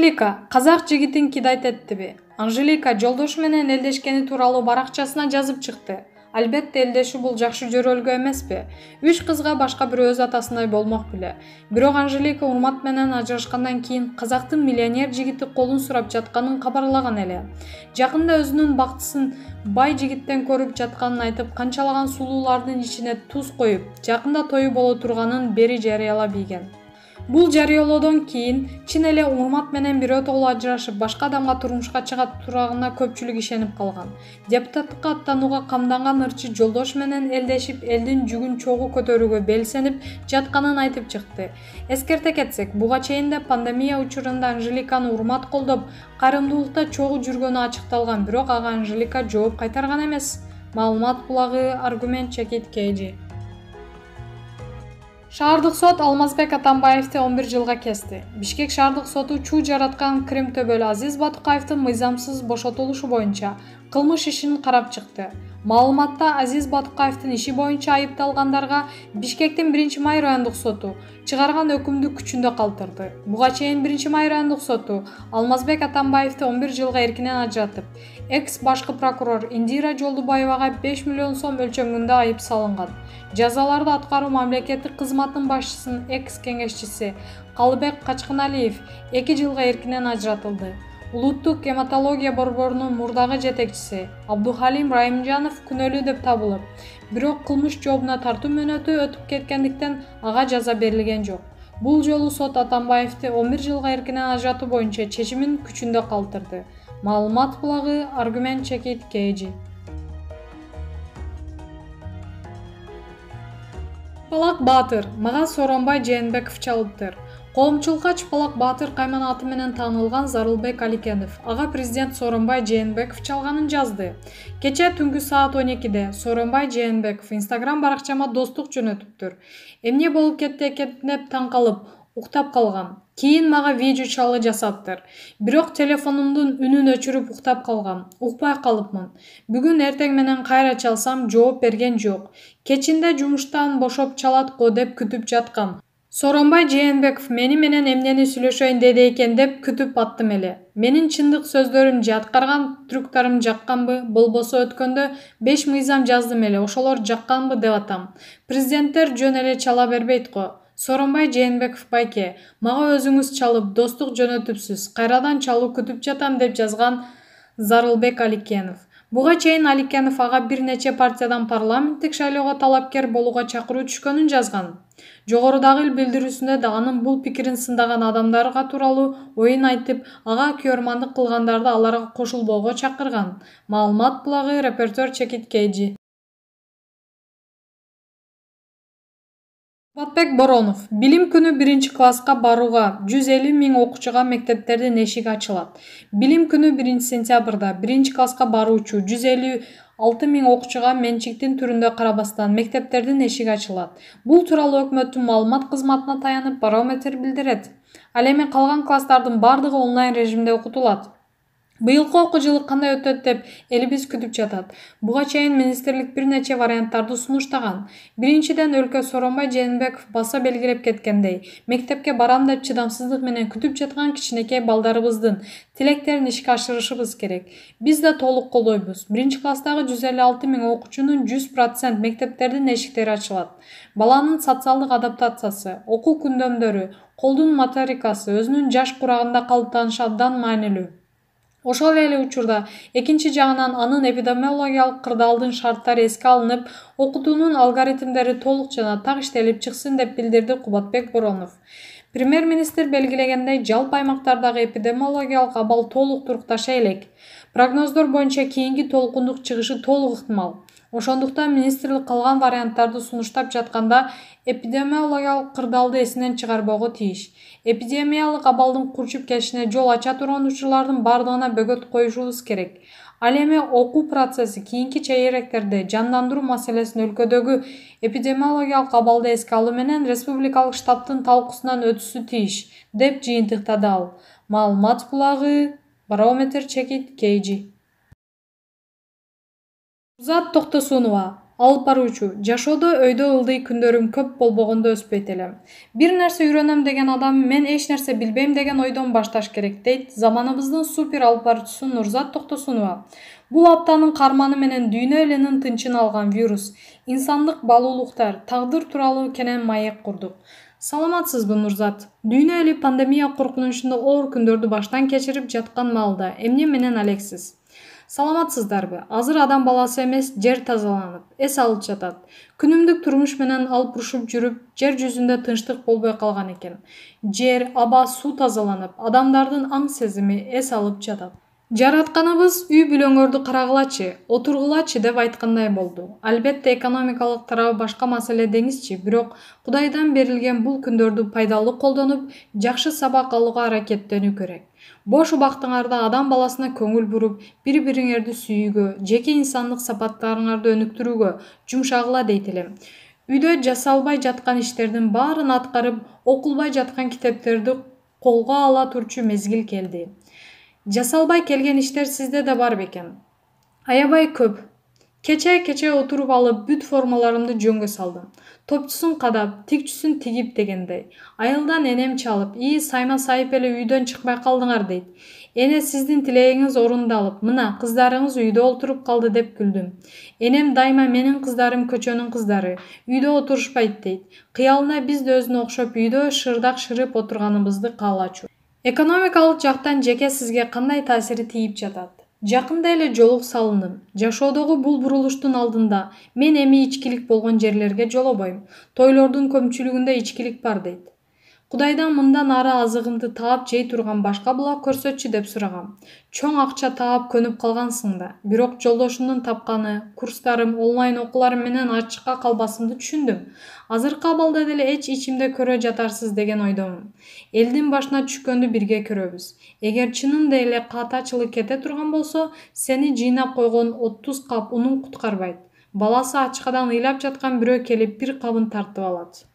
Анжелика казак жигитин кидайт эттиби? Анжелика жолдошу менен элдешкени тууралуу баракчасына жазып чыкты. Албетте элдешүү бул жакшы жөрөлгө эмеспи? 3 кызга башка бир өз атасындай болмок беле. Бирок Анжелика урмат менен ажырашкандан кийин казактын миллионер жигити колун сурап жатканын кабарлаган эле. Жакында өзүнүн бактысын бай жигиттен көрүп жатканын айтып, канчалаган сулуулардын ичине туз коюп, жакында тою боло турганын бери жарыялап ийген. Бул жарыялоодон кийин чын эле урмат менен бирөөтолуу ажырашып, башка адамга турмушка чыга турагына көпчүлүк ишенип калган. Депутаттыкка аттанууга камданган ырчы жолдошу менен элдешип, элдин жүгүн чогуу көтөрүүгө белсенип жатканын айтып чыкты. Эскерте кетсек, буга чейин да пандемия учурунда Анжеликаны урмат колдоп, кайрымдуулукта чогуу жүргөнү ачыкталган, бирок ага Анжелика жооп кайтарган эмес. Маалымат булагы Аргумент Чекит KG. Шаардык сот Алмазбек Атамбаевди 11 жылга кести. Бишкек шаардык соту чуу жараткан Крим төбөлү Азиз Батукаевдин мыйзамсыз бошотулушу боюнча кылмыш ишин карап чыкты. Маалыматта Азиз Батукаевдин иши боюнча айыпталгандарга Бишкектин 1-май райондук соту чыгарган өкүмдү күчүндө калтырды. Буга чейин 1-май райондук соту Алмазбек Атамбаевди 11 жылга эркинен ажыратып, экс-башкы прокурор Индира Жолдубаевага 5 миллион сом өлчөмүндө айып салынган. Жазаларды аткаруу мамлекеттик кызматтын башчысынын экс-кеңешчиси Калыбек Качкыналиев 2 жылга эркинен ажыратылды. Улуттук гематология борборунун мурдагы жетекчиси Абдухалим Райымжанов күнөөлүү деп табылып, бирок кылмыш жообуна тартуу мөөнөтү өтүп кеткендиктен ага жаза берилген жок. Бул жолу сот Атамбаевди 11 жылга эркинен ажыратуу боюнча чечимин күчүндө калтырды. Маалымат булагы Аргумент Чекит KG. Чапалак Баатыр мага Сооронбай Жээнбеков чалыптыр. Коомчулукка Чапалак Баатыр кайманаты менен таанылган Зарылбек Аликенов ага президент Сооронбай Жээнбеков чалганын жазды. Кече түнгү саат 12-де Сооронбай Жээнбеков Instagram баракчама достук жөнөтүптүр. Эмне болуп кетти экен деп таң калып, уктап калгам. Кийин мага видео чалы жасаптыр. Бирок телефонумдун үнүн өчүрүп уктап калгам. Укпай калыпмын. Бүгүн эртең менен кайра чалсам жооп берген жок. Кечинде жумуштан бошоп чалат го деп күтүп жаткам. Сооронбай Жээнбеков мени менен эмнени сүйлөшөйүн деди экен деп күтүп аттым эле. Менин чындык сөздөрүм же аткарган трюктарым жакканбы, болбосо өткөндө 5 мыйзам жаздым эле, ошолор жакканбы деп атам. Президенттер жөн эле чала бербейт го. Сооронбай Жээнбеков байке, мага өзүңүз чалып, достук жөнөтүпсүз, кайрадан чалуу күтүп жатам деп жазган Зарылбек Аликенов. Буга чейин Аликенов ага бир нече партиядан парламенттик шайлоого талапкер болууга чакыруу түшкөнүн жазган. Жогорудагы билдирүүсүндө да анын бул пикирин сындаган адамдарга тууралуу оюн айтып, ага күйөрмандык кылгандарды аларга кошулбоого чакырган. Маалымат булагы Репортер Чекит KG. Кубатбек Боронов. Билим күнү 1-класска барууга 150 000 окуучуга мектептердин эшиги ачылат. Билим күнү 1-сентябрда 1-класска баруучу 156 000 окуучуга менчиктин түрүндө карабастан мектептердин эшиги ачылат. Бул тууралуу өкмөттүн маалымат кызматына таянып Барометр билдирет. Ал эми калган класстардын бардыгы онлайн режимде окутулат. Быйылкы окуу жылы кандай өтөт деп элибиз күтүп жатат. Буга чейин министрлик бир нече варианттарды сунуштаган. Биринчиден, өлкө Сооронбай Жээнбеков баса белгилеп кеткендей, мектепке барам деп чыдамсыздык менен күтүп жаткан кичинекей балдарыбыздын тилектерин ишке ашырышыбыз керек. Биз да толук колдойбуз. 1-класстагы 156 000 окуучунун 100% мектептердин эшиктери ачылат. Баланын социалдык адаптациясы, окуу күндөмдөрү, колдун моторикасы өзүнүн жаш курагында калыптанышы абдан маанилүү. Ошол эле учурда экинчи жагынан анын эпидемиологиялык кырдаалдын шарттары эске алынып, окутуунун алгоритмдери толук жана так иштелип чыксын деп билдирди Кубатбек Боронов. Премьер-министр белгилегендей, жалпы аймактардагы эпидемиологиялык абал толук турукташа элек. Прогноздор боюнча кийинки толкундук чыгышы толук ыктымал. Ошондуктан министрлик калган варианттарды сунуштап жатканда эпидемиологиялык кырдаалды эсинен чыгарбоого тийиш. Эпидемиялык абалдын курчуп кетишине жол ача турган учурлардын бардыгына бөгөт коюшубуз керек. Ал эми окуу процесси кийинки чейректерде жандандыруу маселесин өлкөдөгү эпидемиологиялык абалды эске алуу менен республикалык штабтын талкуусунан өтүшү тийиш, деп жыйынтыктады ал. Маалымат булагы Барометр Чекит KG. Узат Токтосунова. алып баруучу. Жашоодо өйдө ылдый күндөрүм көп болбогондо өспөйт элем. Бир нерсе үйрөнөм деген адам мен эч нерсе билбейм деген ойдон башташ керек, дейт заманыбыздын супер алып баруучусу Нурзат Токтосунова. Бул аптанын карманы менен дүйнө элинин тынчын алган вирус, инсандык балуулуктар, тагдыр тууралуу кенен маек курдук. Саламатсызбы, Нурзат? Дүйнө эли пандемия коркунучунда оор күндөрдү баштан кечирип жаткан маалда эмне менен алексиз? Саламатсыздарбы? Азыр адам баласы эмес, жер тазаланып, эс алып жатат. Күнүмдүк турмуш менен алып урушуп жүрүп, жер жүзүндө тынчтык болбой калган экен. Жер, аба, суу тазаланып, адамдардын аң сезими эс алып жатат. Жаратканыбыз үй бүлөңөрдү карагылачы, отургулачы деп айткандай болду. Албетте экономикалык тарабы башка маселе деңизчи, бирок Кудайдан берилген бул күндөрдү пайдалуу колдонуп, жакшы сабак алууга аракеттенүү керек. Бош убактыңарда адам баласына көңүл буруп, бири-бириңерди сүйүүгө, жеке инсандык сапаттарыңарды өнүктүрүүгө жумшагыла дейт элем. Үйдө жасалбай жаткан иштердин баарын аткарып, окулбай жаткан китептерди колго ала турчу мезгил келди. Жасалбай келген иштер сизде да бар бекен? Аябай көп. Кече отуруп алып бүт формаларымды жөнгө салдым. Топчусун кадап, тикчүсүн тигип дегендей. Айылдан энем чалып, сайма сайып эле үйдөн чыкпай калдыңар дейт. Эне сиздин тилегиңиз орундалып, мына кыздарыңыз үйдө отуруп калды деп күлдүм. Энем дайыма менин кыздарым көчөнүн кыздары, үйдө отурушпайт дейт. Кыялына биз да өзүнө окшоп үйдө шырдак шырып отурганыбызды каалачу. Экономикалык жактан жеке сизге кандай таасири тийип жатат? Жакында эле жолук салындым. Жашоодогу бул бурулуштун алдында мен эми ичкилик болгон жерлерге жолобойм. Тойлордун көпчүлүгүндө ичкилик бар дейт. Кудайдан мындан ары азыгымды таап жей турган башка булак көрсөтчү деп сурагам. Чоң акча таап көнүп калгансың да. Бирок жолдошумдун тапканы, курстарым, онлайн окууларым менен ачыкка калбасымды түшүндүм. Азыркы абалда деле эч ичимде көрө жатарсыз деген ойдомун. Элдин башына түшкөндү бирге көрөбүз. Эгер чынында эле каатачылык кете турган болсо, сени жыйнап койгон 30 кап унуң куткарбайт. Баласы ачкадан ыйлап жаткан бирөө келип бир кабын тартып алат.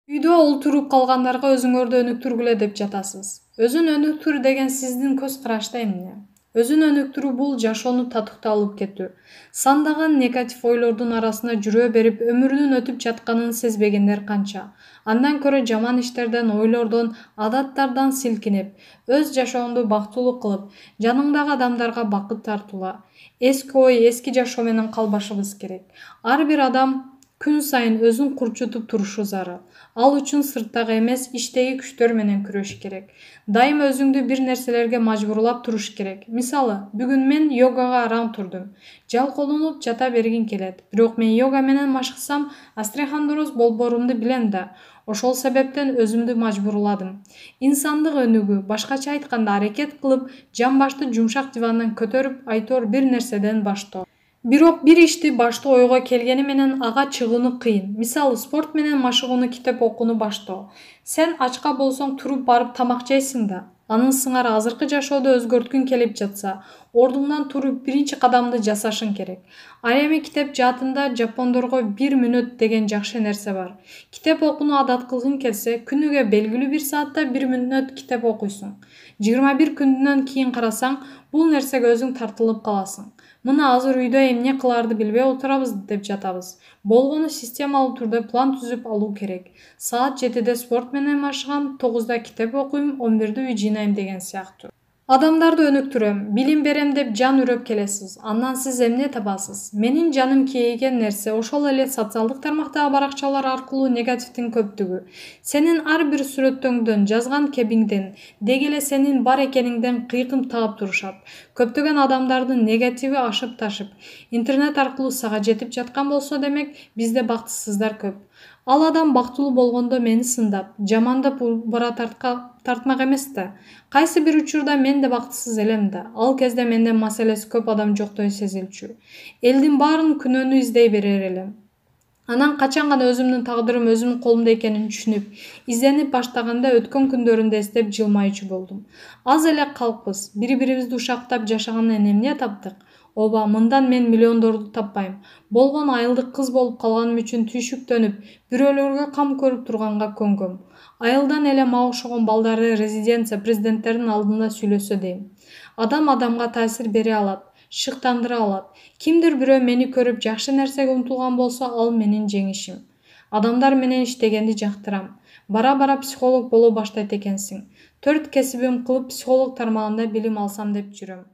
Үйдө олтуруп калгандарга өзүңөрдү өнүктүргүлө деп жатасыз. Өзүн өнүктүр деген сиздин көз карашта эмне? Өзүн өнүктүрүү бул жашоону татыктуу алып кетүү. Сандаган негатив ойлордун арасына жүрө берип өмүрүнүн өтүп жатканын сезбегендер канча. Андан көрө жаман иштерден, ойлордон, адаттардан силкинип, өз жашооңду бактылуу кылып, жаныңдагы адамдарга бакыт тартуула. Эски ой, эски жашоо менен калбашыбыз керек. Ар бир адам күн сайын өзүн курчутуп турушу зарыл. Ал үчүн сырттагы эмес, иштеги күчтөр менен күрөш керек. Дайыма өзүңдү бир нерселерге мажбурлап туруш керек. Мисалы, бүгүн мен йогага араң турдум. Жалкоолонуп жата бергим келет. Бирок мен йога менен машыксам, астрахандороз болборумду билем да. Ошол себептен өзүмдү мажбурладым. Инсандык өнүгүү, башкача айтканда аракет кылып, жамбашты жумшак дивандан көтөрүп, айтор бир нерседен баштоо. Бирок бир ишти баштоо ойго келгени менен ага чыгууну кыйын. Мисалы, спорт менен машыгууну, китеп окууну баштоо. Сен ачка болсоң туруп барып тамак жейсиң да. Анын сыңары азыркы жашоодо өзгөрткүң келип жатса, ордуңдан туруп биринчи кадамды жасашың керек. Ал эми китеп жаатында жапондорго 1 мүнөт деген жакшы нерсе бар. Китеп окууну адат кылгың келсе, күнүгө белгилүү 1 саатта 1 мүнөт китеп окуйсуң. 21 күндөн кийин карасаң, бул нерсеге өзүң тартылып каласың. Мына азыр үйдө эмне кыларды билбей отурабыз деп жатабыз. Болгону системалуу түрдө план түзүп алуу керек. Саат 7-де спорт менен машыгам, 9-да китеп окуйм, 11-де үй жыйнайм деген сыяктуу. Адамдарды өнүктүрөм, билим берем деп жан үрөп келесиз. Андан сиз эмне табасыз? Менин жаным кейиген нерсе ошол эле социалдык тармактагы баракчалар аркылуу негативдин көптүгү. Сенин ар бир сүрөттөңдөн, жазган кебиңден, деги эле сенин бар экениңден кыйкым таап турушат. Көптөгөн адамдардын негативи ашып ташып, интернет аркылуу сага жетип жаткан болсо демек, бизде бактысыздар көп. Ал адам бактылуу болгондо мени сындап, жамандап бара тартмак эмес да. Кайсы бир учурда мен да бактысыз элем да. Ал кезде менден маселеси көп адам жоктой сезилчү. Элдин баарын күнөөнү издей берер элем. Анан качан гана өзүмдүн тагдырым өзүмдүн колумда экенин түшүнүп, изденип баштаганда өткөн күндөрүмдү эстеп жылмайчу болдум. Аз эле калкпыз, бири-бирибизди ушактап жашагандан эмне таптык? Оба, мындан мен миллиондорду таппайм. Болгон айылдык кыз болуп калганым үчүн түйшүктөнүп, бирөөлөргө кам көрүп турганга көнгөм. Айылдан эле мага окшогон балдары резиденция президенттердин алдында сүйлөсө дейм. Адам адамга таасир бере алат. шыктандыра алат. Кимдир бирөө мени көрүп жакшы нерсеге умтулган болсо, ал менин жеңишим. Адамдар менен иштегенди жактырам. Бара-бара психолог боло баштайт экенсиң. 4 кесибим кылып психолог тармагында билим алсам деп жүрөм.